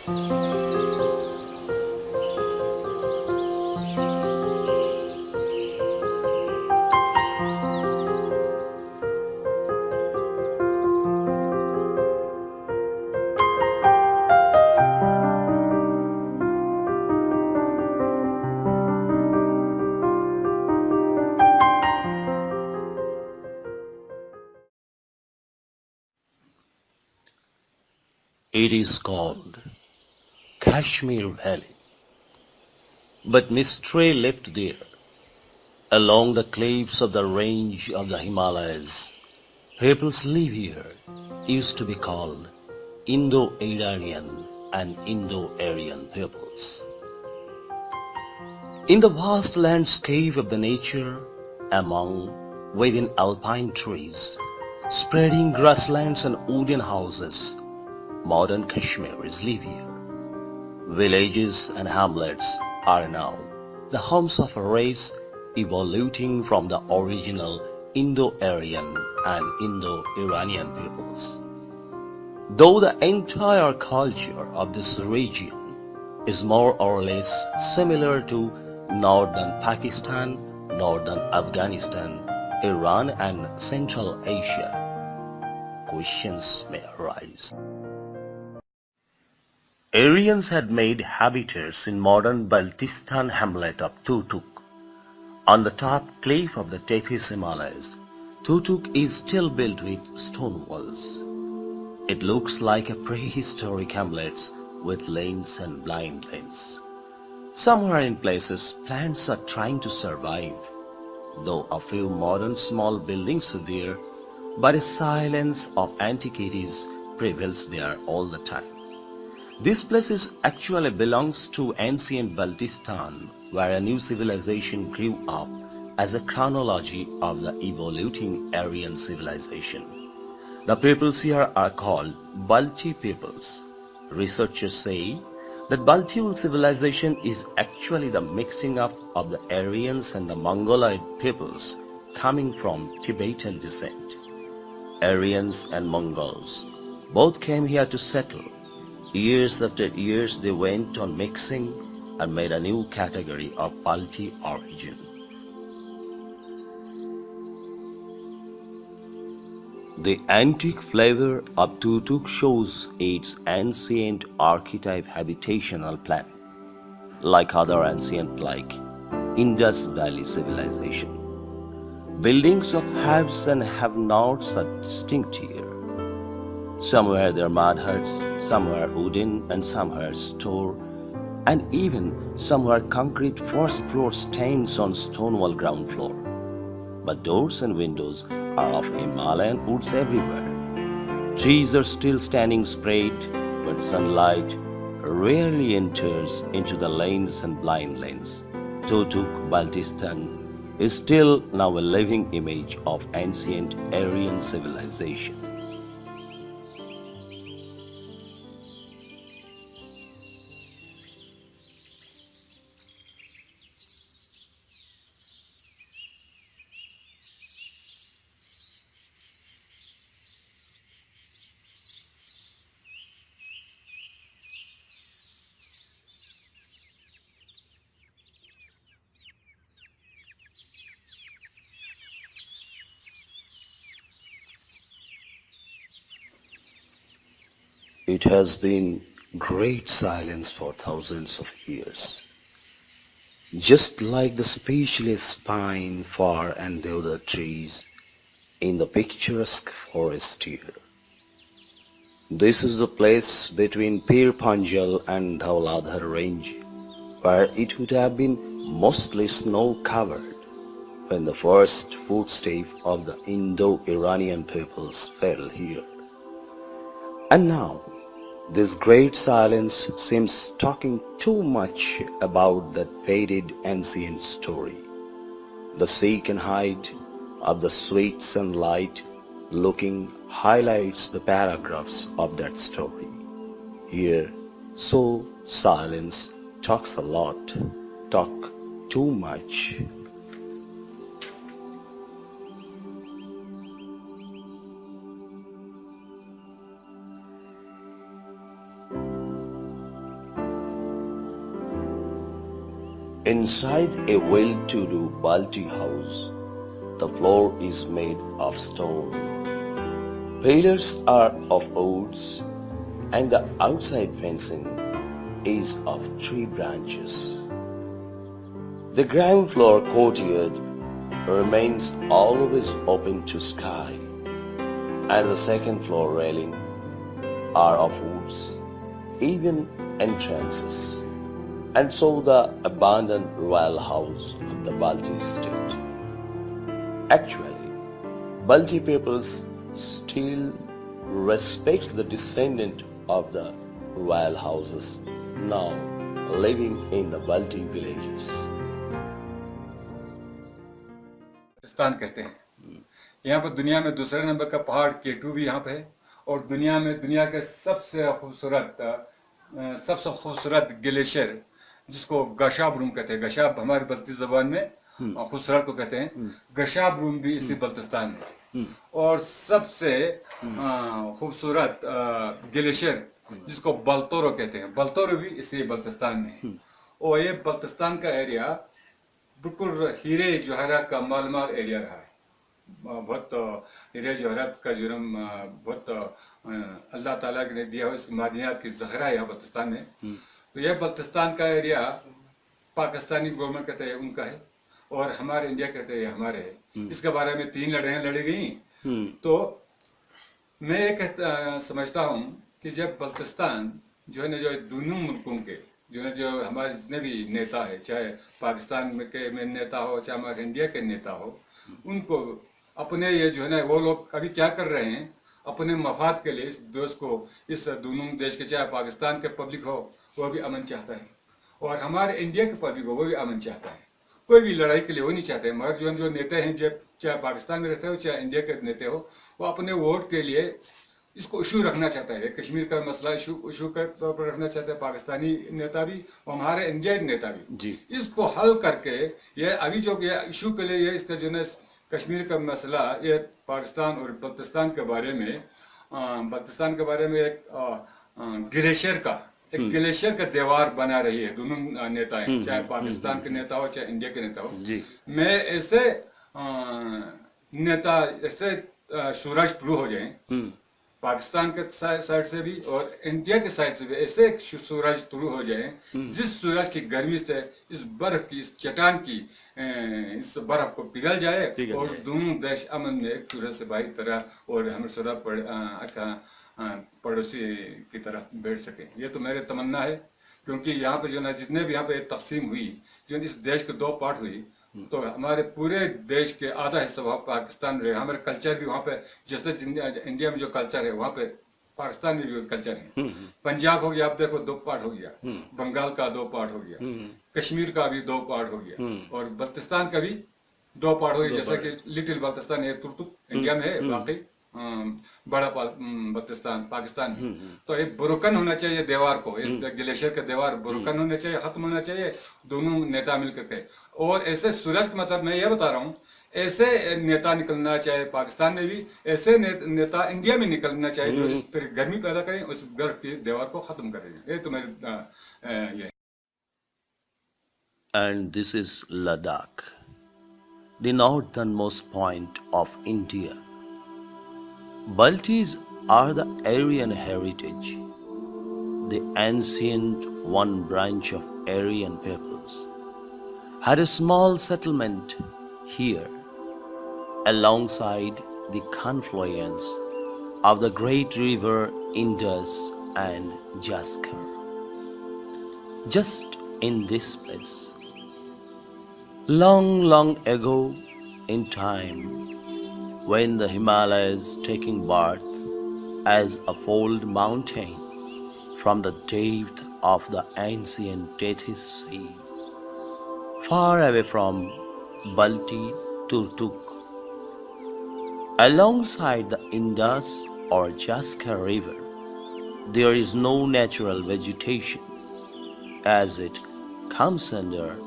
It is called Kashmir Valley, but mystery left there. Along the cliffs of the range of the Himalayas, peoples live here used to be called Indo-Iranian and Indo-Aryan peoples. In the vast landscape of the nature, within alpine trees, spreading grasslands and wooden houses, modern Kashmiris live here. Villages and hamlets are now the homes of a race evolving from the original Indo-Aryan and Indo-Iranian peoples. Though the entire culture of this region is more or less similar to northern Pakistan, northern Afghanistan, Iran and Central Asia, questions may arise. Aryans had made habitats in modern Baltistan hamlet of Tutuk. On the top cliff of the Tethys Himalayas, Tutuk is still built with stone walls. It looks like a prehistoric hamlet with lanes and blind lanes. Somewhere in places, plants are trying to survive, though a few modern small buildings are there, but a silence of antiquities prevails there all the time. This place actually belongs to ancient Baltistan, where a new civilization grew up as a chronology of the evolving Aryan civilization. The peoples here are called Balti peoples. Researchers say that Baltian civilization is actually the mixing up of the Aryans and the Mongoloid peoples coming from Tibetan descent. Aryans and Mongols both came here to settle. Years after years they went on mixing and made a new category of Balti origin. The antique flavor of Tutuk shows its ancient archetype habitational planning, like other ancient like Indus Valley civilization. Buildings of haves and have-nots are distinct here. Somewhere they're mud huts, somewhere wooden and somewhere stone, and even somewhere concrete first floor stands on stone wall ground floor. But doors and windows are of Himalayan woods everywhere. Trees are still standing straight, but sunlight rarely enters into the lanes and blind lanes. Tutuk, Baltistan, is still now a living image of ancient Aryan civilization. It has been great silence for thousands of years. Just like the speechless pine, fir and deodar trees in the picturesque forest here. This is the place between Pir Panjal and Dhauladhar range, where it would have been mostly snow-covered when the first footstep of the Indo-Iranian peoples fell here. And now, this great silence seems talking too much about that faded ancient story. The second height of the sweet sunlight looking highlights the paragraphs of that story. Here, so silence talks a lot, talk too much. Inside a well-to-do Balti house, the floor is made of stone. Pillars are of woods, and the outside fencing is of tree branches. The ground floor courtyard remains always open to sky, and the second floor railing are of woods, even entrances, and so the abandoned royal house of the Balti state. Actually, Balti peoples still respects the descendant of the royal houses now living in the Balti villages. Pakistan कहते हैं। यहाँ पर दुनिया में दूसरे number का पहाड़ केटू भी यहाँ पे है, और दुनिया में दुनिया के सबसे खूबसूरत ग्लेशियर जिसको गशाब रूम कहते हैं, गशाब हमारी बल्ती जबान में खूबसूरत को कहते हैं, गशाब रूम भी इसी बल्तिस्तान में। और सबसे खूबसूरत ग्लेशियर जिसको बल्तोरो कहते हैं, बल्तोरो भी इसी बल्तिस्तान में है। और ये बल्तिस्तान का एरिया बिल्कुल हीरे जवाहरात का मालमाल एरिया रहा है। बहुत हीरे जवाहरात का जुर्म बहुत अल्लाह ताला ने दिया हुआ इस मादनियात की ज़ख़रा है यहाँ बल्तिस्तान में। तो यह बल्तिस्तान का एरिया पाकिस्तानी गवर्नमेंट कहते हैं उनका है, और हमारे इंडिया कहते हैं हमारे है। इसके बारे में 3 लड़ाइयाँ लड़ी गई। तो मैं ये समझता हूँ कि जब बल्तिस्तान जो है ना, जो दोनों मुल्कों के जो हमारे जितने भी नेता है, चाहे पाकिस्तान में नेता हो, चाहे हमारे इंडिया के नेता हो, उनको अपने ये जो है ना, वो लोग अभी क्या कर रहे हैं, अपने मफाद के लिए इस देश को, इस दोनों देश के, चाहे पाकिस्तान के पब्लिक हो वो भी अमन चाहता है, और हमारे इंडिया के पब्लिक हो वो भी अमन चाहता है। कोई भी लड़ाई के लिए वो नहीं चाहते। मगर जो नेता हैं, जब चाहे पाकिस्तान में रहते हो चाहे इंडिया के नेता हो, वो अपने वोट के लिए इसको इशू रखना चाहता है। कश्मीर का मसला इशू के तौर पर रखना चाहते हैं पाकिस्तानी नेता भी और हमारे इंडिया के नेता भी जी। इसको हल करके ये अभी जो इशू के लिए ये इसका जो है कश्मीर का मसला, ये पाकिस्तान और बल्तिस्तान के बारे में एक ग्लेशियर का दीवार बना रही है दोनों नेता हैं, चाहे पाकिस्तान के नेता हो चाहे इंडिया के नेता हो। मैं ऐसे नेता ऐसे सूरज शुरू हो जाएं पाकिस्तान के साइड से भी और इंडिया के साइड से भी, ऐसे सूरज शुरू हो जाए जिस सूरज की गर्मी से इस बर्फ की, इस चट्टान की, इस बर्फ को पिघल जाए और दोनों देश अमन में एक दूसरे से भाई तरह और हमेशा पड़ोसी की तरह बैठ सके। ये तो मेरे तमन्ना है, क्योंकि यहाँ पे जो ना जितने भी यहाँ पे तकसीम हुई, जो इस देश के 2 पार्ट हुई, तो हमारे पूरे देश के आधा हिस्सा वहाँ पाकिस्तान रहे। हमारे कल्चर भी वहाँ पे, जैसे इंडिया में जो कल्चर है वहाँ पे पाकिस्तान में भी कल्चर है। पंजाब हो गया, आप देखो 2 पार्ट हो गया, बंगाल का 2 पार्ट हो गया, कश्मीर का भी 2 पार्ट हो गया, और बल्तिस्तान का भी 2 पार्ट हो गया। जैसे कि लिटिल बल्तिस्तान है, तुर्तुक इंडिया में है, बाकी बड़ा बल्तिस्तान पाकिस्तान है। तो ये बुरुकन होना चाहिए दीवार को, इस ग्लेशियर का दीवार बुरुकन होना चाहिए, खत्म होना चाहिए, दोनों नेता मिलकर के। और ऐसे सूरज का मतलब मैं ये बता रहा हूँ, ऐसे नेता निकलना चाहिए पाकिस्तान में भी, ऐसे नेता इंडिया में निकलना चाहिए जो इस तरह गर्मी पैदा करें, उस गर्म की दीवार को खत्म करेंगे। ये तो मेरे ये। And this is Ladakh, the northernmost point of India. Baltis are the Aryan heritage, the ancient one branch of Aryan peoples, had a small settlement here alongside the confluence of the great river Indus and JAHIR. Just in this place, long ago in time, when the Himalayas taking birth as a fold mountain from the depth of the ancient Tethys Sea, far away from Balti Turtuk, alongside the Indus or JAHIR river, there is no natural vegetation, as it comes under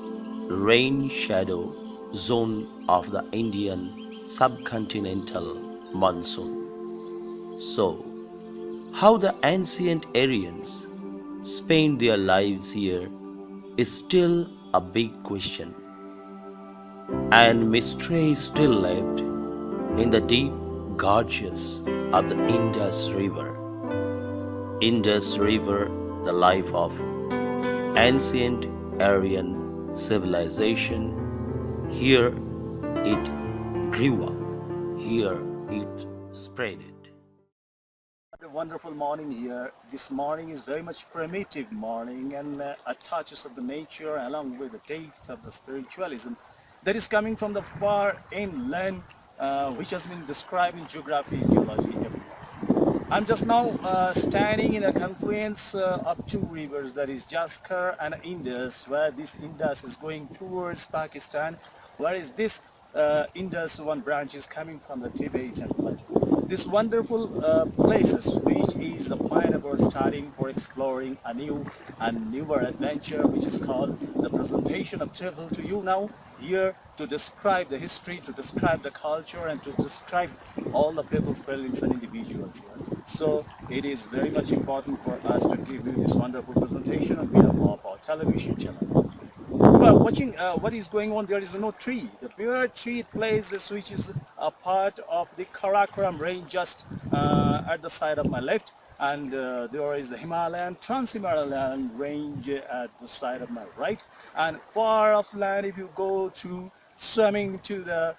rain shadow zone of the Indian subcontinental monsoon. So, how the ancient Aryans spent their lives here is still a big question, and mystery still left in the deep gorges of the Indus River. Indus River, the life of ancient Aryan civilization. Here it grew up, here it spreaded. A wonderful morning here. This morning is very much primitive morning and a touches of the nature along with the depth of the spiritualism that is coming from the far inland which has been described in geography and geology everywhere. I'm just now standing in a confluence of two rivers, that is Jaskar and Indus, where this Indus is going towards Pakistan, whereas this Indus one branch is coming from the Tibetan Plateau. These wonderful places, which is the point of our starting for exploring a new and newer adventure, which is called the presentation of travel to you now, here to describe the history, to describe the culture, and to describe all the people's feelings and individuals here. So it is very much important for us to give you this wonderful presentation on behalf of our television channel. Well, watching what is going on, there is no tree. The bare tree place, which is a part of the Karakorum range just at the side of my left, and there is the Himalayan, Trans-Himalayan range at the side of my right, and far off land if you go to swimming to the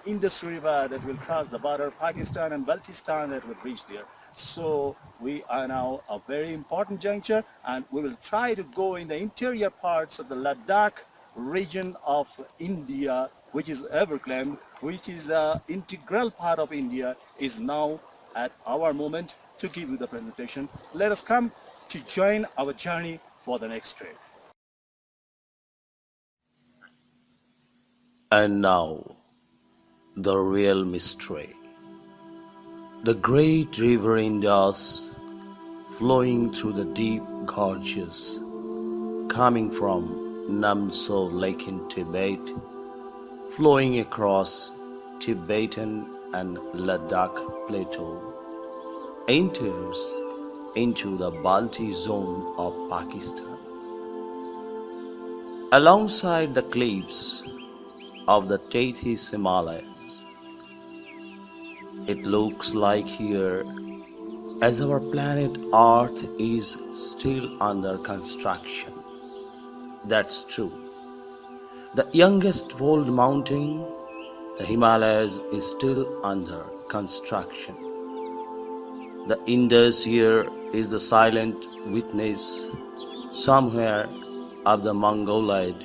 Indus River that will cross the border, Pakistan and Baltistan, that will reach there. So we are now a very important juncture, and we will try to go in the interior parts of the Ladakh region of India, which is ever claimed, which is the integral part of India, is now at our moment to give you the presentation. Let us come to join our journey for the next trip. And now, the real mystery. The great river Indus, flowing through the deep gorges, coming from Namso Lake in Tibet, flowing across Tibetan and Ladakh Plateau, enters into the Balti zone of Pakistan. Alongside the cliffs of the Tethys Himalayas, it looks like here, as our planet Earth is still under construction. That's true. The youngest of all mountain, the Himalayas, is still under construction. The Indus here is the silent witness somewhere of the Mongoloid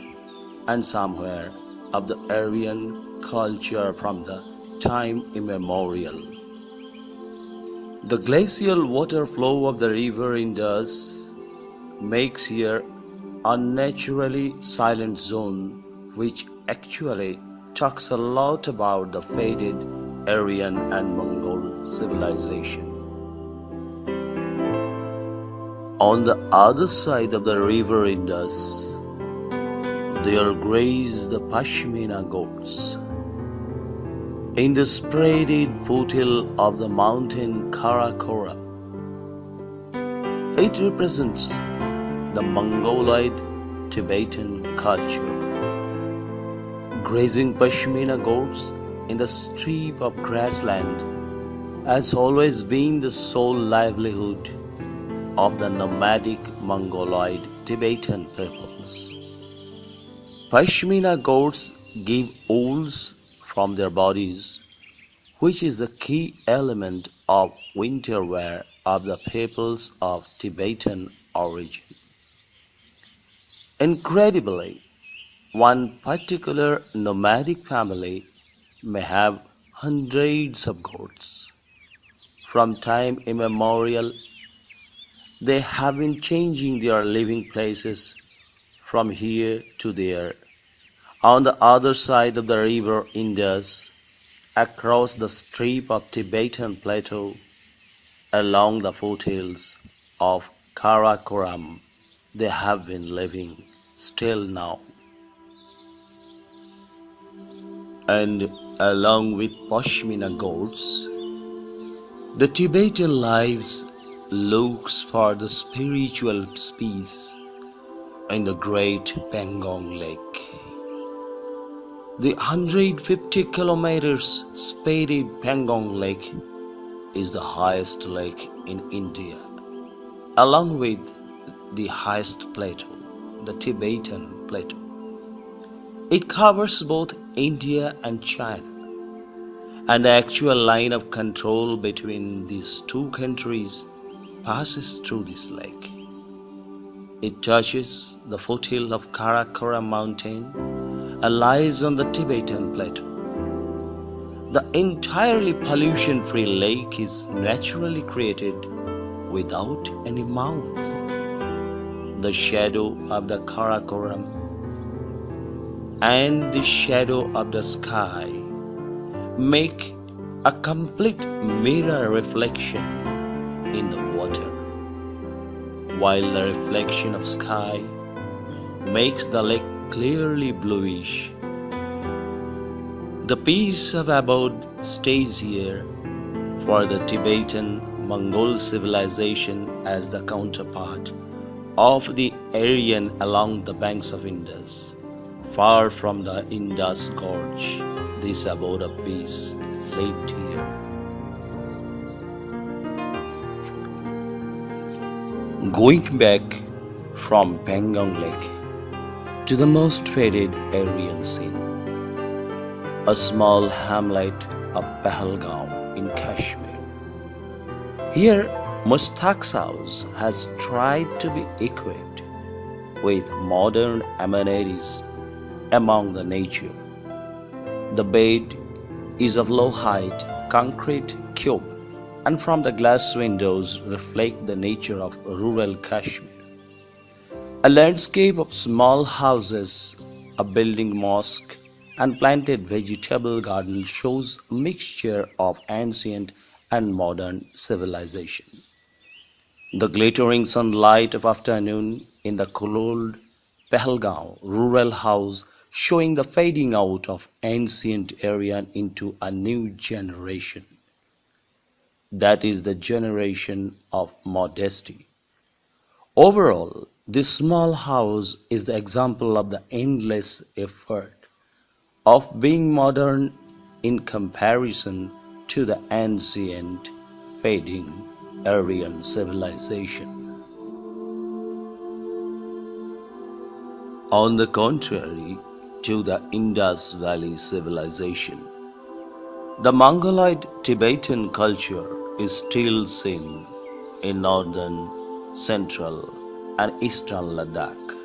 and somewhere of the Aryan culture from the time immemorial. The glacial water flow of the river Indus makes here unnaturally silent zone, which actually talks a lot about the faded Aryan and Mongol civilization. On the other side of the river Indus, there graze the Pashmina goats. In the spreaded foothill of the mountain Karakorum, it represents the Mongoloid Tibetan culture. Grazing Pashmina goats in the strip of grassland has always been the sole livelihood of the nomadic Mongoloid Tibetan peoples. Pashmina goats give wools from their bodies, which is the key element of winter wear of the peoples of Tibetan origin. Incredibly, one particular nomadic family may have hundreds of goats. From time immemorial, they have been changing their living places from here to there, on the other side of the river Indus, across the strip of Tibetan Plateau, along the foothills of Karakorum, they have been living still now. And along with Pashmina goats, the Tibetan lives looks for the spiritual peace in the Great Pangong Lake. The 150 kilometers spaded Pangong Lake is the highest lake in India, along with the highest plateau, the Tibetan Plateau. It covers both India and China, and the actual line of control between these two countries passes through this lake. It touches the foothill of Karakorum mountain and lies on the Tibetan Plateau. The entirely pollution-free lake is naturally created without any mouth. The shadow of the Karakorum and the shadow of the sky make a complete mirror reflection in the water, while the reflection of sky makes the lake clearly bluish. The peace of abode stays here for the Tibetan Mongol civilization as the counterpart of the Aryan along the banks of Indus. Far from the Indus gorge, this abode of peace lived here. Going back from Pangong Lake to the most faded Aryan scene, a small hamlet of Pahalgaon in Kashmir. Here, Mushtaq's house has tried to be equipped with modern amenities among the nature. The bed is of low height concrete cube, and from the glass windows reflect the nature of rural Kashmir. A landscape of small houses, a building mosque, and planted vegetable garden shows a mixture of ancient and modern civilization. The glittering sunlight of afternoon in the cold Pahalgaon rural house showing the fading out of ancient Aryan into a new generation. That is the generation of modesty. Overall, this small house is the example of the endless effort of being modern in comparison to the ancient, fading Aryan civilization. On the contrary to the Indus Valley civilization, the Mongoloid Tibetan culture is still seen in northern, central, and eastern Ladakh.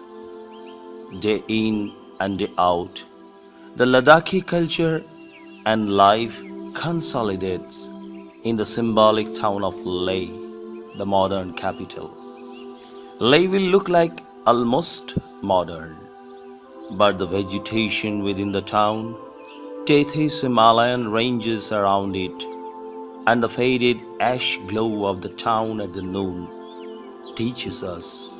Day in and day out, the Ladakhi culture and life consolidates in the symbolic town of Leh, the modern capital. Leh will look like almost modern, but the vegetation within the town, Tethys Himalayan ranges around it, and the faded ash glow of the town at the noon teaches us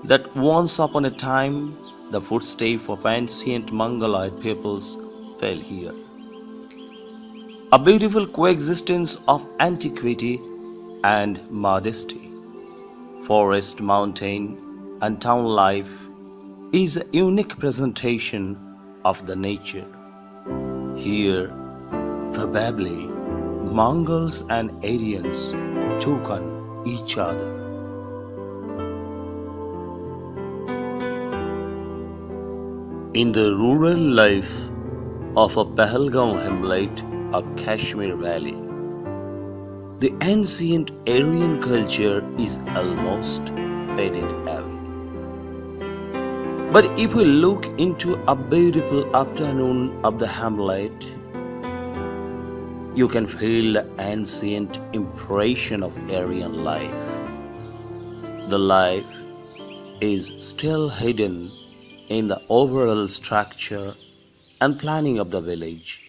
that once upon a time the footsteps of ancient Mongoloid peoples fell here. A beautiful coexistence of antiquity and modesty. Forest, mountain, and town life is a unique presentation of the nature. Here, probably, Mongols and Aryans took on each other. In the rural life of a Pahalgaon hamlet of Kashmir Valley, the ancient Aryan culture is almost faded away. But if we look into a beautiful afternoon of the hamlet, you can feel the ancient impression of Aryan life. The life is still hidden in the overall structure and planning of the village.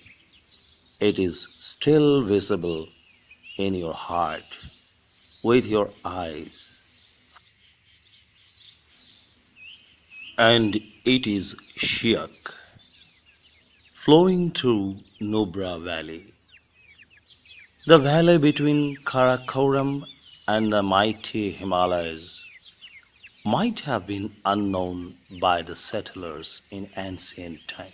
It is still visible in your heart, with your eyes. And it is Shiak, flowing through Nubra Valley, the valley between Karakorum and the mighty Himalayas. might have been unknown by the settlers in ancient time.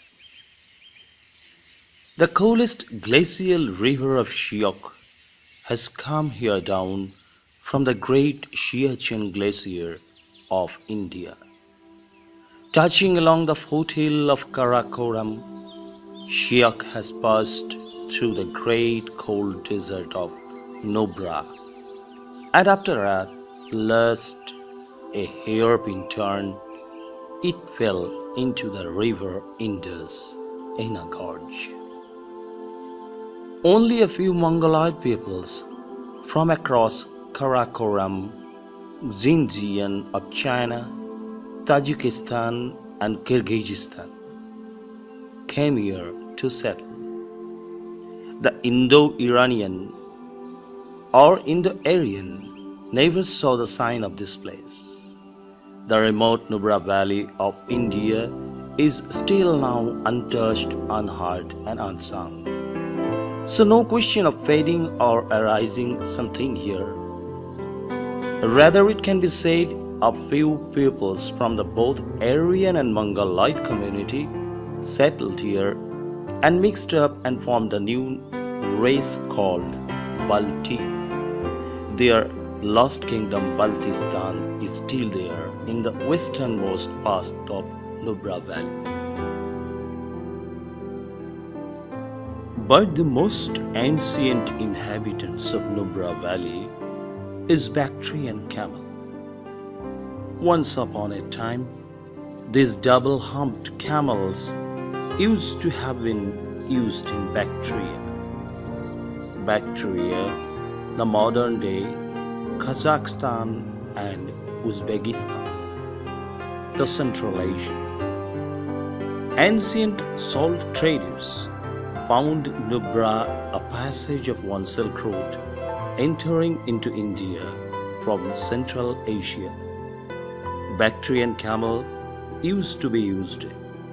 The coolest glacial river of Shyok has come here down from the great Siachen Glacier of India. Touching along the foothill of Karakorum, Shyok has passed through the great cold desert of Nubra, and after a last a hairpin turn, it fell into the river Indus in a gorge. Only a few Mongoloid peoples from across Karakorum, Xinjiang of China, Tajikistan and Kyrgyzstan came here to settle. The Indo-Iranian or Indo-Aryan never saw the sign of this place. The remote Nubra Valley of India is still now untouched, unheard and unsung. So no question of fading or arising something here. Rather it can be said a few peoples from the both Aryan and Mongoloid community settled here and mixed up and formed a new race called Balti. Their lost kingdom Baltistan is still there in the westernmost part of Nubra Valley. But the most ancient inhabitants of Nubra Valley is Bactrian camel. Once upon a time, these double-humped camels used to have been used in Bactria. Bactria, the modern-day Kazakhstan and Uzbekistan, the Central Asia. Ancient salt traders found Nubra a passage of one Silk Road entering into India from Central Asia. Bactrian camel used to be used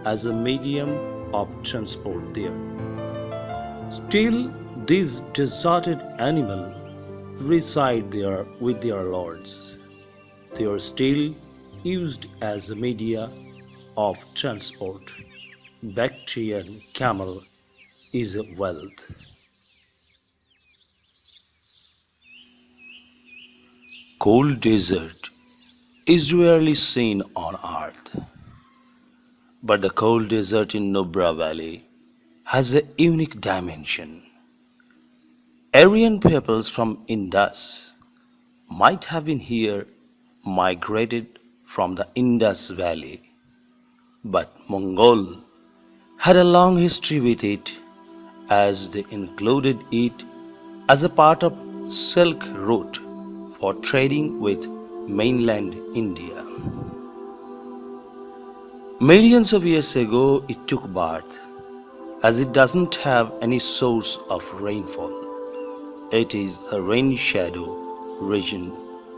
as a medium of transport there. Still, these deserted animals reside there with their lords. They are still used as a media of transport. Bactrian camel is a wealth. Cold desert is rarely seen on earth, but the cold desert in Nubra Valley has a unique dimension. Aryan peoples from Indus might have been here migrated from the Indus Valley, but Mongol had a long history with it as they included it as a part of Silk Route for trading with mainland India. Millions of years ago it took birth, as it doesn't have any source of rainfall. It is the rain shadow region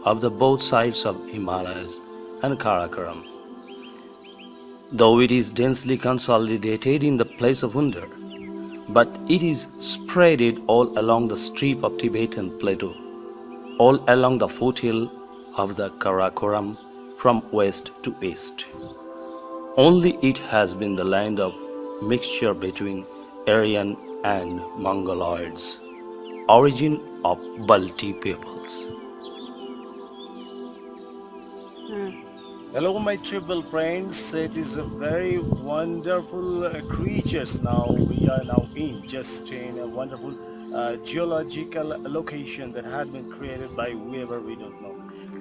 of the both sides of Himalayas and Karakorum. Though it is densely consolidated in the place of Undar, but it is spreaded all along the strip of Tibetan Plateau, all along the foothill of the Karakorum from west to east. Only it has been the land of mixture between Aryan and Mongoloids, origin of Balti peoples. Hello, my TRIPVILL friends. It is a very wonderful creatures now. We are now just in a wonderful geological location that had been created by whoever we don't know.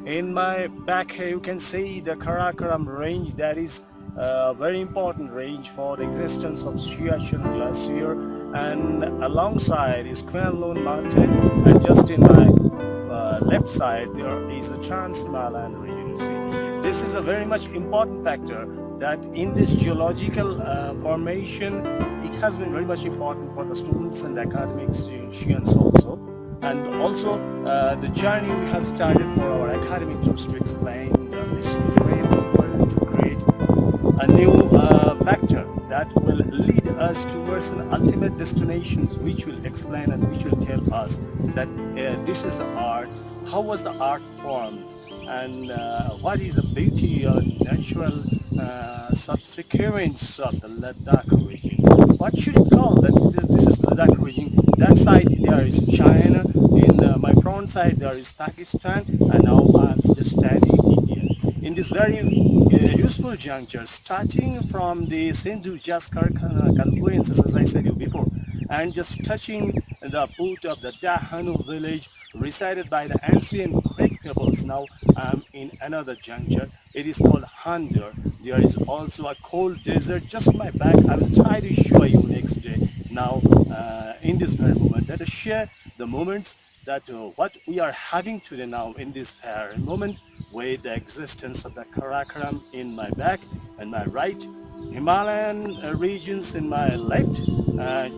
In my back here, you can see the Karakorum range. That is a very important range for the existence of Siachen Glacier, and alongside is Kwanlun Mountain, and just in my left side there is a Trans-Himalayan region. You see, this is a very much important factor that in this geological formation, it has been very much important for the students and the academicians also. And also the journey we have started for our academic tours to explain the mystery of the world, to create a new factor that will lead us towards an ultimate destination, which will explain and which will tell us that this is the art, how was the art formed, and what is the beauty or natural subsequence of the Ladakh region. What should it call that? This is Ladakh region. That side there is China. In my front side there is Pakistan, and now I'm just standing in India. In this very useful juncture, starting from the Sindhu-Jaskar confluences, as I said you before, and just touching the foot of the Dahanu village resided by the ancient Greek peoples. Now I'm in another juncture. It is called Handur. There is also a cold desert just my back. I will try to show you next day. Now in this very moment, let us share the moments that what we are having today now in this very moment with the existence of the Karakorum in my back and my right, Himalayan regions in my left,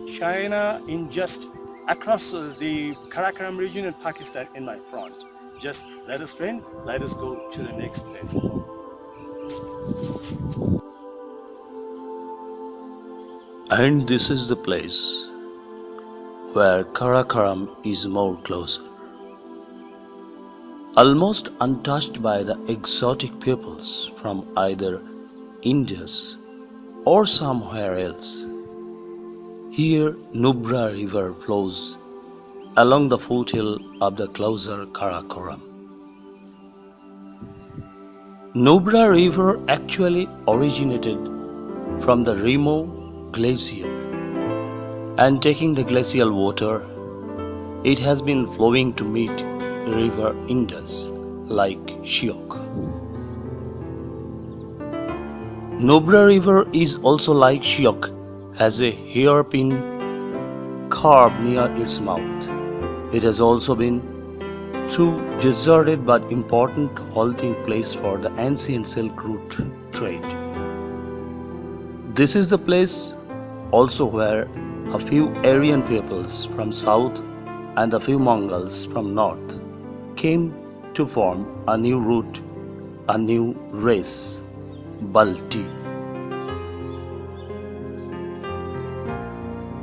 China in just across the Karakorum region and Pakistan in my front. Just let us friend, let us go to the next place. And this is the place where Karakorum is more closer. Almost untouched by the exotic peoples from either Indus or somewhere else. Here Nubra river flows along the foothill of the closer Karakorum. Nubra river actually originated from the Remo glacier, and taking the glacial water, it has been flowing to meet river Indus like Shyok. Nubra river is also like Shyok, has a hairpin carved near its mouth. It has also been true deserted but important halting place for the ancient Silk Route trade. This is the place also where a few Aryan peoples from south and a few Mongols from north came to form a new route, a new race, Balti.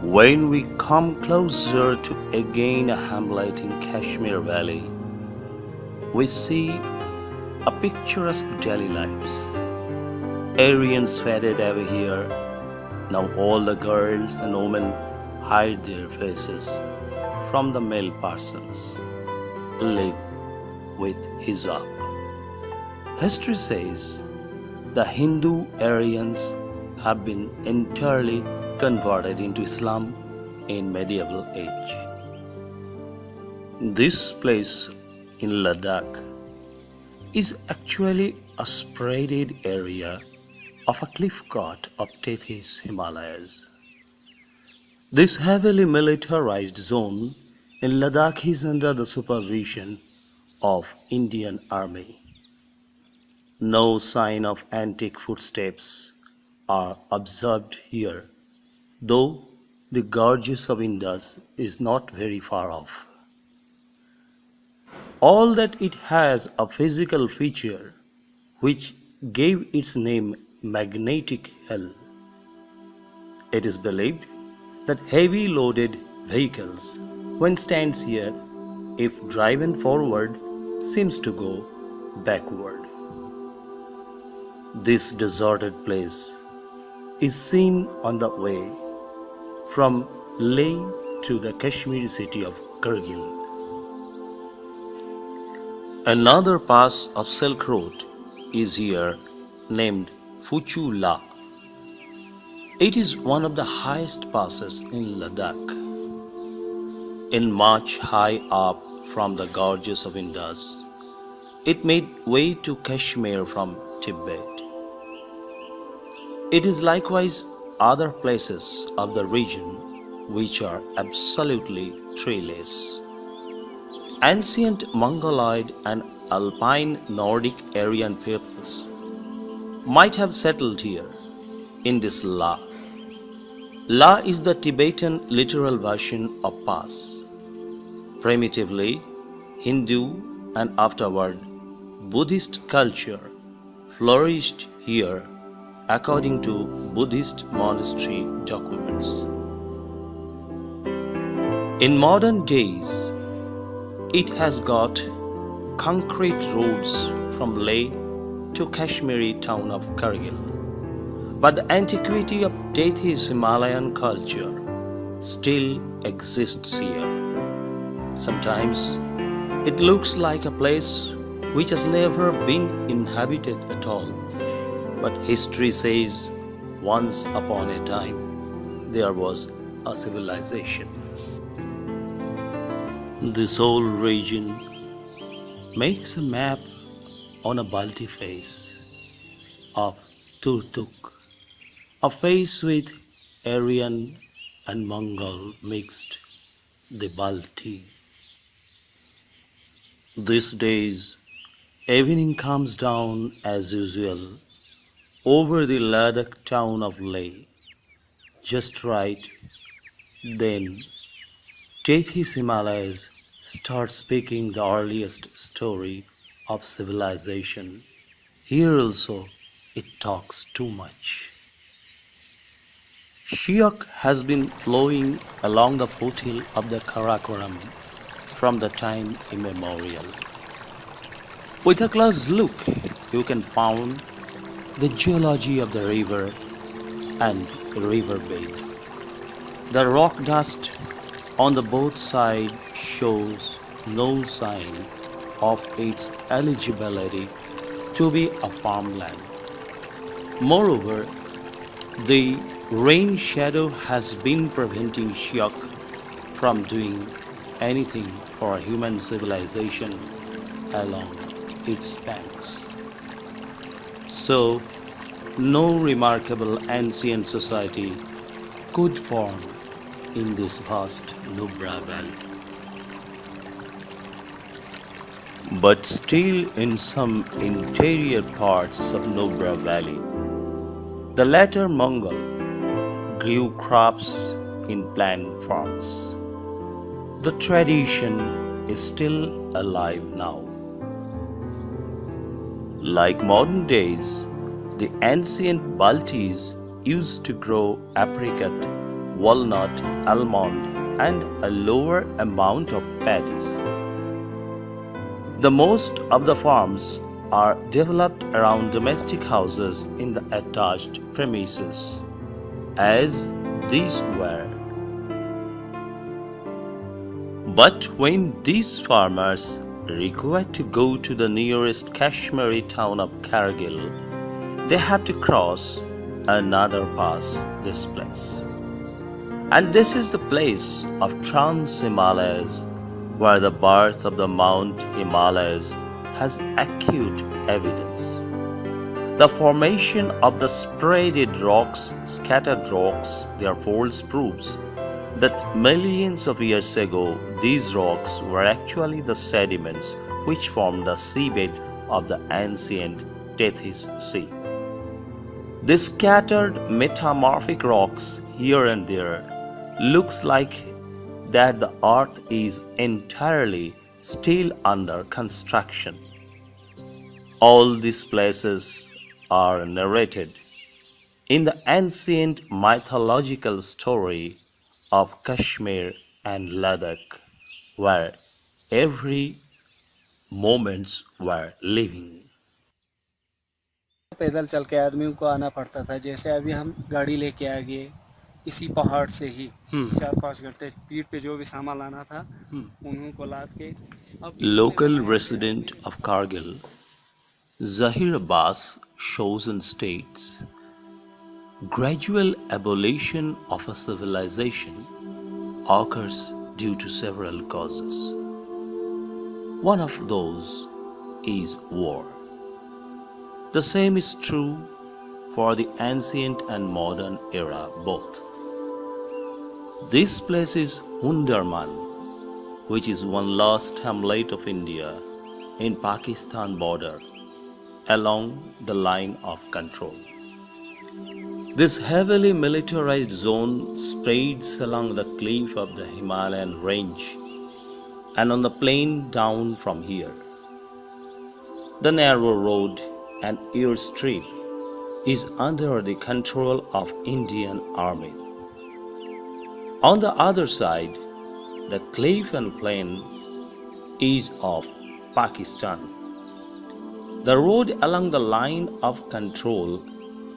When we come closer to again a hamlet in Kashmir Valley, we see a picturesque daily lives. Aryans faded away here. Now all the girls and women hide their faces from the male persons, live with hijab. History says the Hindu Aryans have been entirely converted into Islam in medieval age. This place in Ladakh is actually a spreaded area of a cliff court of Tethys Himalayas. This heavily militarized zone in Ladakh is under the supervision of Indian Army. No sign of antique footsteps are observed here, though the gorges of Indus is not very far off. All that it has a physical feature which gave its name Magnetic Hill. It is believed that heavy loaded vehicles, when stands here, if driven forward, seems to go backward. This deserted place is seen on the way from Leh to the Kashmiri city of Kargil. Another pass of Silk Road is here named Fuchu La. It is one of the highest passes in Ladakh. In march high up from the gorges of Indus, it made way to Kashmir from Tibet. It is likewise other places of the region which are absolutely treeless. Ancient Mongoloid and Alpine Nordic Aryan peoples might have settled here in this La. La is the Tibetan literal version of pass. Primitively, Hindu and afterward Buddhist culture flourished here according to Buddhist monastery documents. In modern days, it has got concrete roads from Leh to Kashmiri town of Kargil. But the antiquity of Tethys Himalayan culture still exists here. Sometimes it looks like a place which has never been inhabited at all. But history says once upon a time there was a civilization. This whole region makes a map on a Balti face of Turtuk, a face with Aryan and Mongol mixed, the Balti. These days, evening comes down as usual over the Ladakh town of Leh. Just right then, Tethys Himalayas start speaking the earliest story of civilization. Here also, it talks too much. Shiok has been flowing along the foothill of the Karakorum from the time immemorial. With a close look, you can find the geology of the river and riverbed. The rock dust on the both sides shows no sign of its eligibility to be a farmland. Moreover, the rain shadow has been preventing Shiok from doing anything for human civilization along its banks. So, no remarkable ancient society could form in this vast Nubra Valley. But still in some interior parts of Nubra Valley, the latter Mongol grew crops in plant farms. The tradition is still alive now. Like modern days, the ancient Baltis used to grow apricot, walnut, almond, and a lower amount of paddies. The most of the farms are developed around domestic houses in the attached premises, as these were. But when these farmers required to go to the nearest Kashmiri town of Kargil, they had to cross another pass this place. And this is the place of Trans-Himalayas, where the birth of the Mount Himalayas has acute evidence. The formation of the spreaded rocks, scattered rocks, their folds proves that millions of years ago these rocks were actually the sediments which formed the seabed of the ancient Tethys Sea. The scattered metamorphic rocks here and there looks like that the earth is entirely still under construction. All these places are narrated in the ancient mythological story of Kashmir and Ladakh, where every moments were living. पैदल चल के आदमियों को आना पड़ता था। जैसे अभी हम गाड़ी लेके आ गए इसी पहाड़ से ही 4-5 घंटे पीठ पे जो भी सामान लाना था उन्हों को लाद के Local resident of Kargil, JAHIR ABBAS shows and states, gradual abolition of a civilization occurs due to several causes. One of those is war. The same is true for the ancient and modern era both. This place is Hundarman, which is one last hamlet of India in Pakistan border along the line of control. This heavily militarized zone spreads along the cliff of the Himalayan range and on the plain down from here. The narrow road and airstrip is under the control of Indian Army. On the other side, the cliff and plain is of Pakistan. The road along the line of control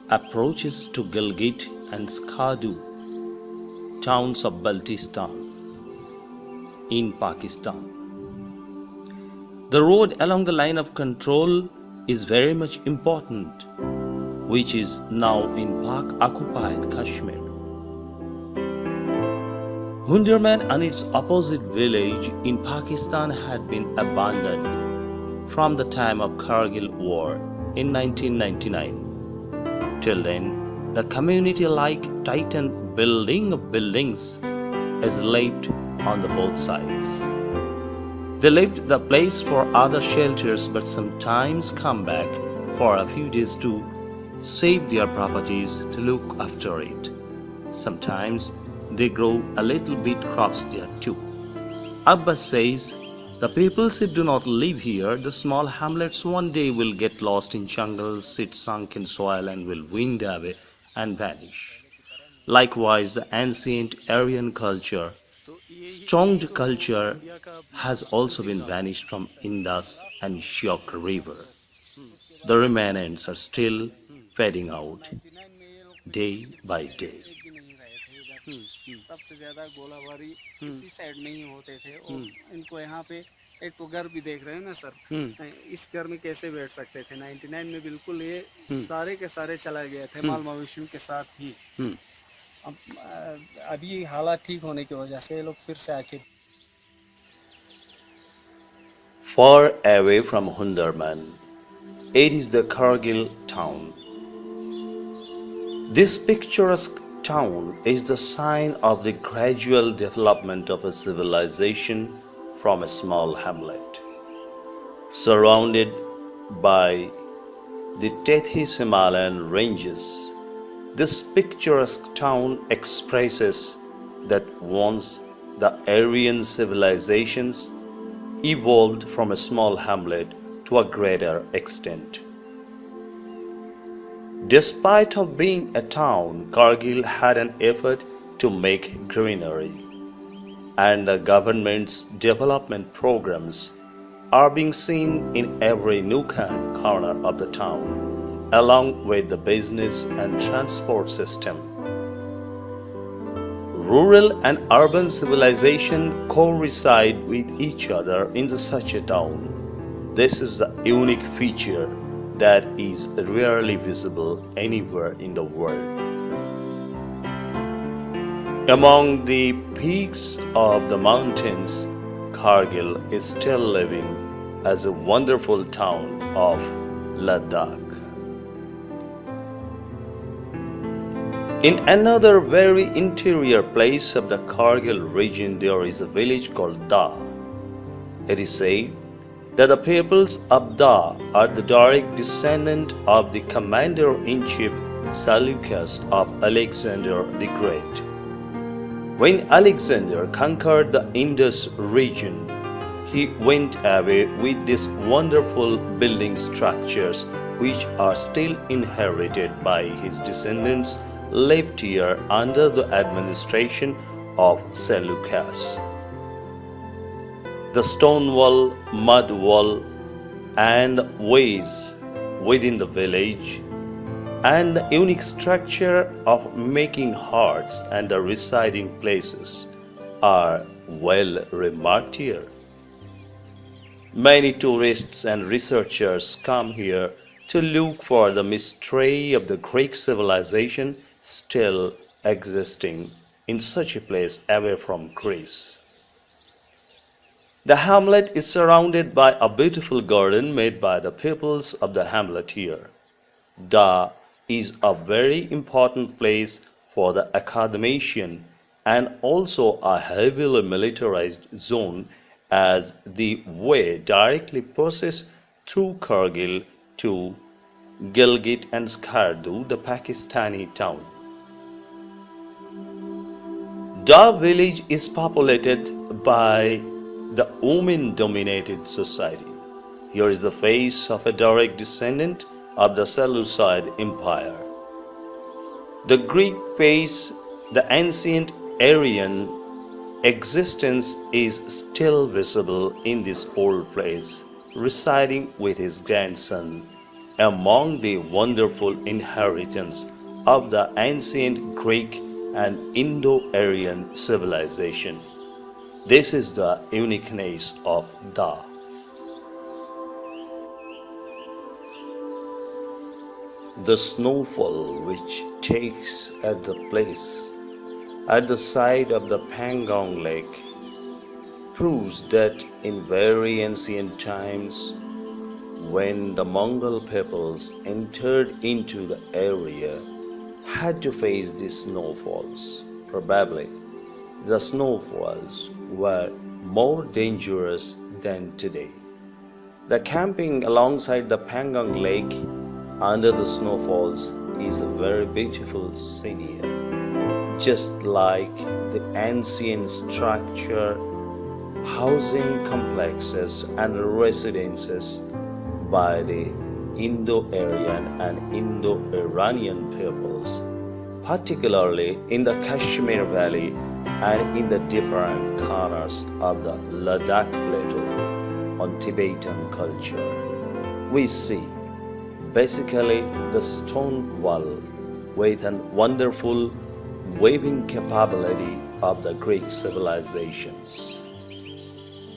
approaches to Gilgit and Skadu, towns of Baltistan in Pakistan. The road along the line of control is very much important, which is now in Pak-occupied Kashmir. Hunderman and its opposite village in Pakistan had been abandoned from the time of Kargil war in 1999. Till then, the community-like Titan building of buildings is left on the both sides. They left the place for other shelters but sometimes come back for a few days to save their properties to look after it. Sometimes they grow a little bit crops there too. Abbas says, the peoples if do not live here, the small hamlets one day will get lost in jungles, sit sunk in soil and will wind away and vanish. Likewise, the ancient Aryan culture, stoned culture, has also been vanished from Indus and York River. The remnants are still fading out day by day. सबसे ज्यादा गोलाबारी इसी side में ही होते थे और इनको यहाँ पे एक तो घर भी देख रहे हैं ना सर, इस घर में कैसे बैठ सकते थे। 99 में बिल्कुल ये सारे के सारे चला गए थे माल मवेशियों के साथ ही। अब अभी हालात ठीक होने की वजह से ये लोग फिर से आके Far away from Hunderman, it is the Kargil town. This picturesque town is the sign of the gradual development of a civilization from a small hamlet. Surrounded by the Tethys Himalayan ranges, this picturesque town expresses that once the Aryan civilizations evolved from a small hamlet to a greater extent. Despite of being a town, Kargil had an effort to make greenery, and the government's development programs are being seen in every nook and corner of the town, along with the business and transport system. Rural and urban civilization coincide with each other in such a town. This is the unique feature that is rarely visible anywhere in the world. Among the peaks of the mountains, Kargil is still living as a wonderful town of Ladakh. In another very interior place of the Kargil region, there is a village called Da. It is said that the peoples of Da are the direct descendant of the commander-in-chief Seleucus of Alexander the Great. When Alexander conquered the Indus region, he went away with these wonderful building structures which are still inherited by his descendants left here under the administration of Seleucus. The stone wall, mud wall, and ways within the village, and the unique structure of making huts and the residing places are well remarked here. Many tourists and researchers come here to look for the mystery of the Greek civilization still existing in such a place away from Greece. The hamlet is surrounded by a beautiful garden made by the peoples of the hamlet here. Da is a very important place for the academician and also a heavily militarized zone, as the way directly passes through Kargil to Gilgit and Skardu, the Pakistani town. Da village is populated by the women-dominated society. Here is the face of a direct descendant of the Seleucid Empire. The Greek face, the ancient Aryan existence is still visible in this old place, residing with his grandson among the wonderful inheritance of the ancient Greek and Indo-Aryan civilization. This is the uniqueness of Da. The snowfall which takes at the place at the side of the Pangong Lake proves that in very ancient times, when the Mongol peoples entered into the area, had to face these snowfalls. Probably the snowfalls were more dangerous than today. The camping alongside the Pangong Lake under the snowfalls is a very beautiful scene here. Just like the ancient structure, housing complexes and residences by the Indo-Aryan and Indo-Iranian peoples, particularly in the Kashmir Valley and in the different corners of the Ladakh Plateau on Tibetan culture. We see basically the stone wall with a wonderful weaving capability of the Greek civilizations.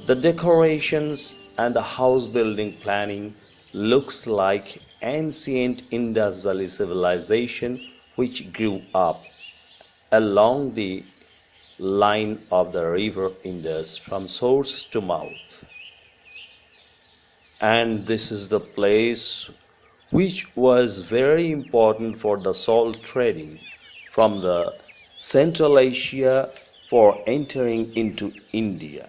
The decorations and the house building planning looks like ancient Indus Valley civilization which grew up along the line of the river Indus from source to mouth. And this is the place which was very important for the salt trading from the Central Asia for entering into India.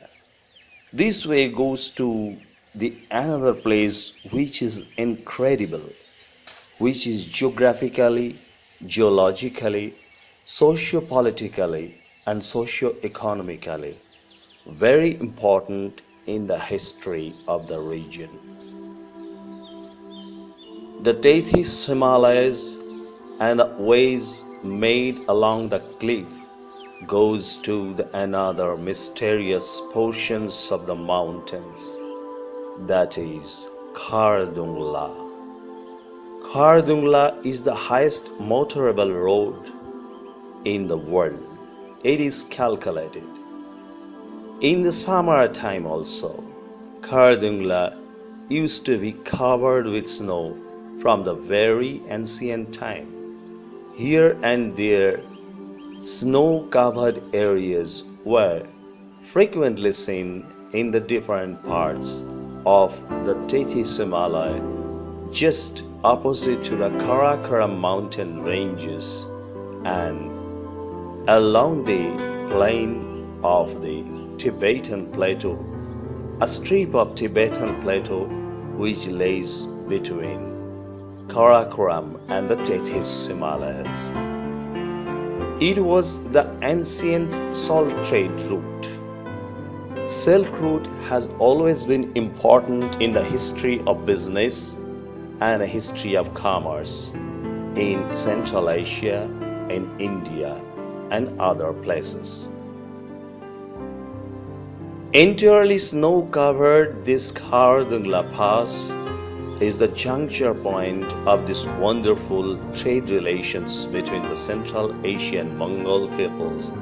This way goes to the another place which is incredible, which is geographically, geologically, socio-politically and socio-economically very important in the history of the region. The Tethys Himalayas and the ways made along the cliff goes to the another mysterious portions of the mountains, that is Khardungla. Khardungla is the highest motorable road in the world. It is calculated. In the summer time also, Khardungla used to be covered with snow from the very ancient time. Here and there, snow-covered areas were frequently seen in the different parts of the Tethys Himalaya, just opposite to the Karakorum mountain ranges and along the plain of the Tibetan Plateau, a strip of Tibetan Plateau which lays between Karakorum and the Tethys Himalayas. It was the ancient salt trade route. Silk route has always been important in the history of business and the history of commerce in Central Asia, in India, and other places. Entirely snow-covered, this Khardungla Pass is the juncture point of this wonderful trade relations between the Central Asian Mongol peoples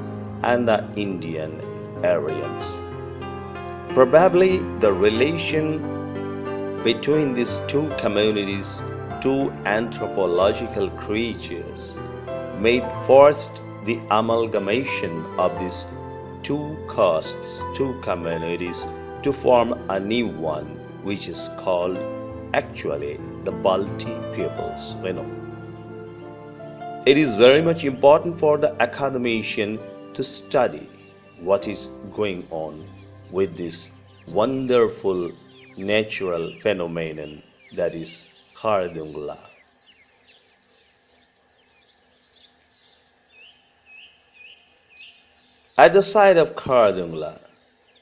and the Indian Aryans. Probably the relation between these two communities, two anthropological creatures, made first the amalgamation of these two castes, two communities, to form a new one, which is called actually the Balti peoples. It is very much important for the academician to study what is going on with this wonderful natural phenomenon that is Khardungla. At the side of Khardungla,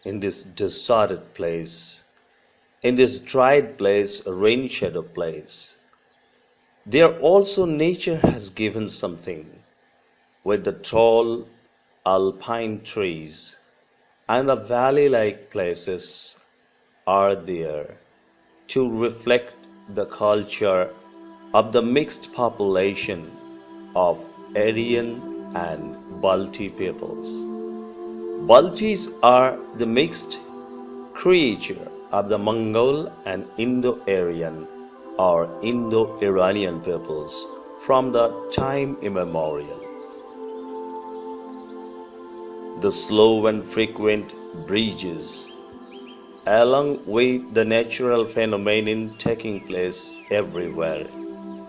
in this deserted place, in this dried place, rain shadow place, there also nature has given something with the tall alpine trees and the valley-like places are there to reflect the culture of the mixed population of Aryan and Balti peoples. Baltis are the mixed creature of the Mongol and Indo-Aryan or Indo-Iranian peoples from the time immemorial. The slow and frequent breaches, along with the natural phenomenon taking place everywhere,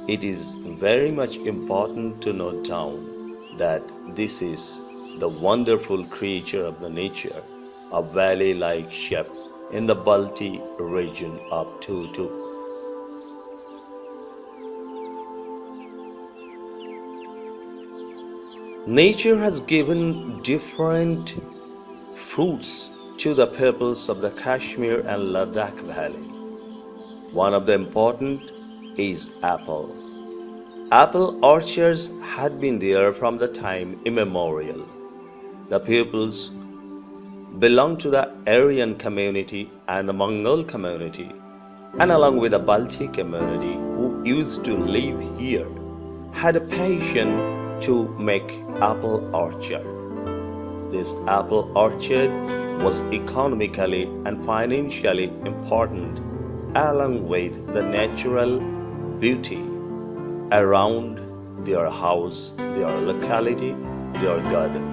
it is very much important to note down that this is the wonderful creature of the nature, a valley-like shape in the Balti region of Tutuk. Nature has given different fruits to the peoples of the Kashmir and Ladakh valley. One of the important is apple. Apple orchards had been there from the time immemorial. The peoples belong to the Aryan community and the Mongol community, and along with the Balti community who used to live here, had a passion to make apple orchard. This apple orchard was economically and financially important, along with the natural beauty around their house, their locality, their garden.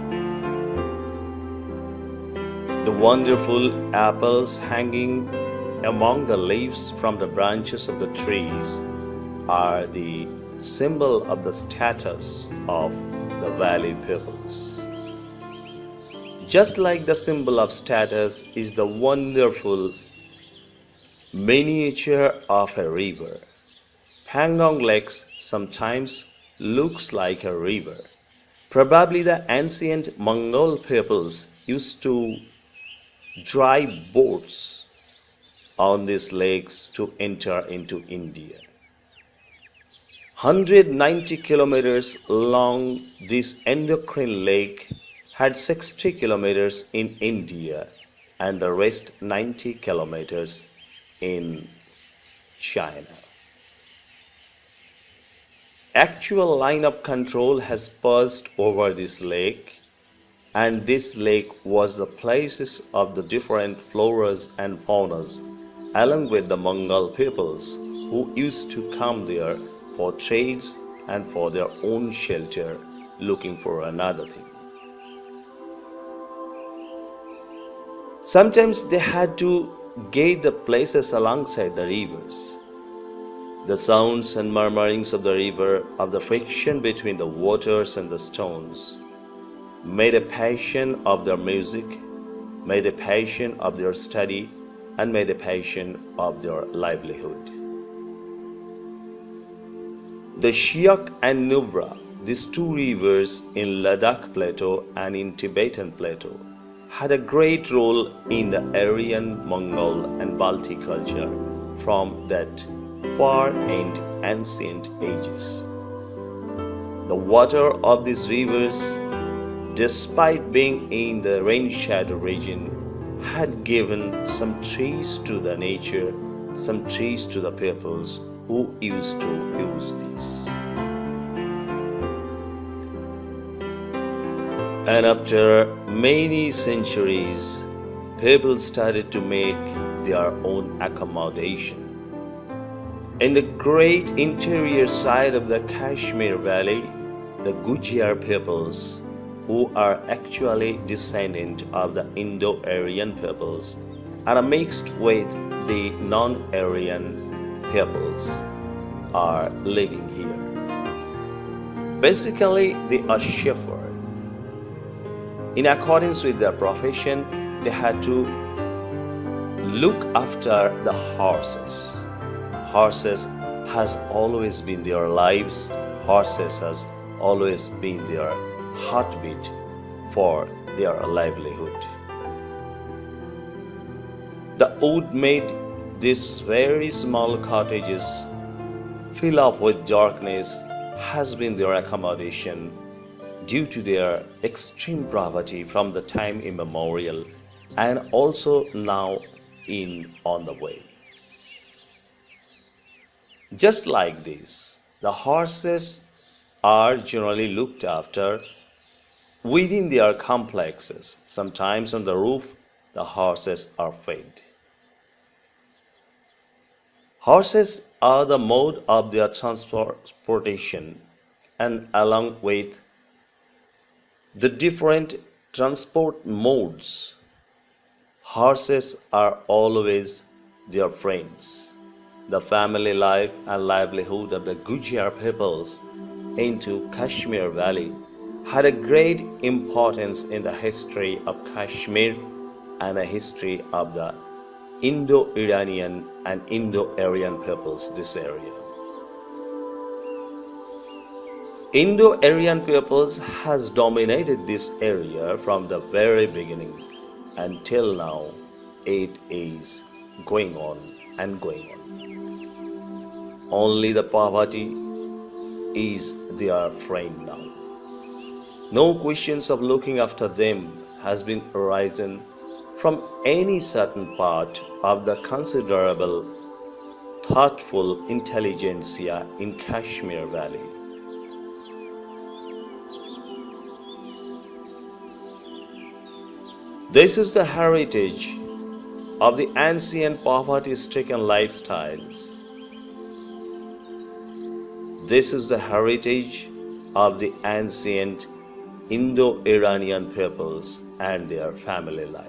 The wonderful apples hanging among the leaves from the branches of the trees are the symbol of the status of the valley peoples. Just like the symbol of status is the wonderful miniature of a river. Pangong Lakes sometimes looks like a river. Probably the ancient Mongol peoples used to drive boats on these lakes to enter into India. 190 kilometers long, this endocrine lake had 60 kilometers in India and the rest 90 kilometers in China. Actual line of control has passed over this lake, and this lake was the places of the different floras and faunas, along with the Mongol peoples who used to come there for trades and for their own shelter, looking for another thing. Sometimes they had to gate the places alongside the rivers. The sounds and murmurings of the river, of the friction between the waters and the stones, made a passion of their music, made a passion of their study, and made a passion of their livelihood. The Shyok and Nubra, these two rivers in Ladakh Plateau and in Tibetan Plateau, had a great role in the Aryan, Mongol and Balti culture from that far and ancient ages. The water of these rivers, despite being in the rain-shadow region, had given some trees to the nature, some trees to the peoples who used to use these. And after many centuries, people started to make their own accommodation. In the great interior side of the Kashmir Valley, the Gujar peoples, who are actually descendant of the Indo-Aryan peoples, are mixed with the non-Aryan peoples, are living here. Basically, they are shepherds. In accordance with their profession, they had to look after the horses. Horses has always been their lives. Horses has always been their heartbeat for their livelihood. The wood made these very small cottages fill up with darkness has been their accommodation due to their extreme poverty from the time immemorial and also now on the way. Just like this, the horses are generally looked after within their complexes. Sometimes on the roof, the horses are fed. Horses are the mode of their transportation, and along with the different transport modes, horses are always their friends. The family life and livelihood of the Gujar peoples into Kashmir Valley had a great importance in the history of Kashmir and the history of the Indo-Iranian and Indo-Aryan peoples this area. Indo-Aryan peoples has dominated this area from the very beginning until now. It is going on and going on. Only the poverty is their friend now. No questions of looking after them has been arisen from any certain part of the considerable thoughtful intelligentsia in Kashmir Valley. This is the heritage of the ancient poverty-stricken lifestyles. This is the heritage of the ancient Indo-Iranian peoples and their family life.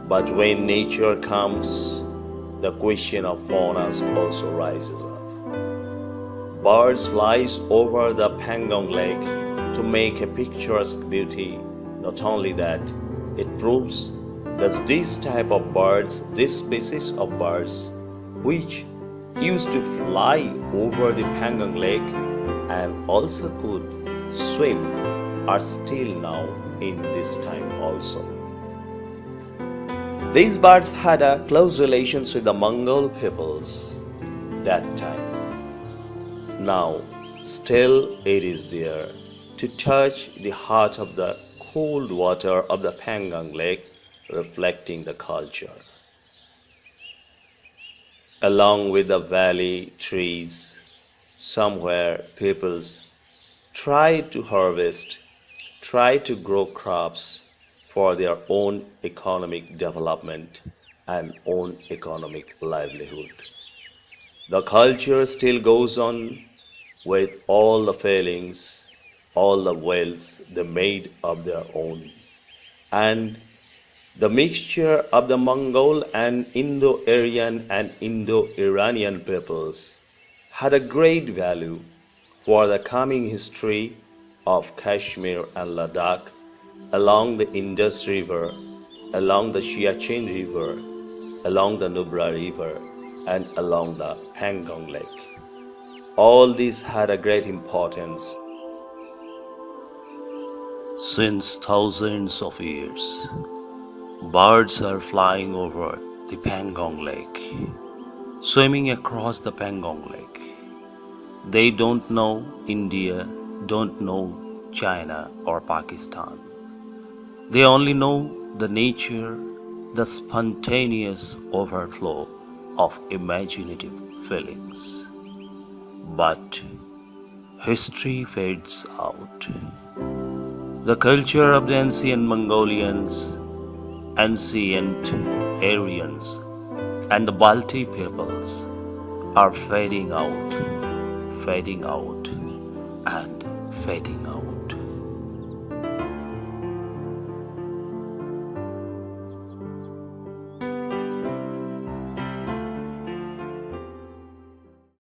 But when nature comes, the question of faunas also rises up. Birds flies over the Pangong Lake to make a picturesque beauty. Not only that, it proves that this type of birds, this species of birds, which used to fly over the Pangong Lake and also could swim, are still now in this time also. These birds had a close relations with the Mongol peoples that time. Now, still it is there to touch the heart of the cold water of the Pangong Lake, reflecting the culture. Along with the valley trees, somewhere peoples try to harvest, try to grow crops for their own economic development and own economic livelihood. The culture still goes on with all the failings, all the wells they made of their own. And the mixture of the Mongol and Indo-Aryan and Indo-Iranian peoples had a great value for the coming history of Kashmir and Ladakh, along the Indus River, along the Siachen River, along the Nubra River, and along the Pangong Lake. All these had a great importance. Since thousands of years, birds are flying over the Pangong Lake, swimming across the Pangong Lake. They don't know India, don't know China or Pakistan. They only know the nature, the spontaneous overflow of imaginative feelings. But history fades out. The culture of the ancient Mongolians, ancient Aryans, and the Balti peoples are fading out, and fading out.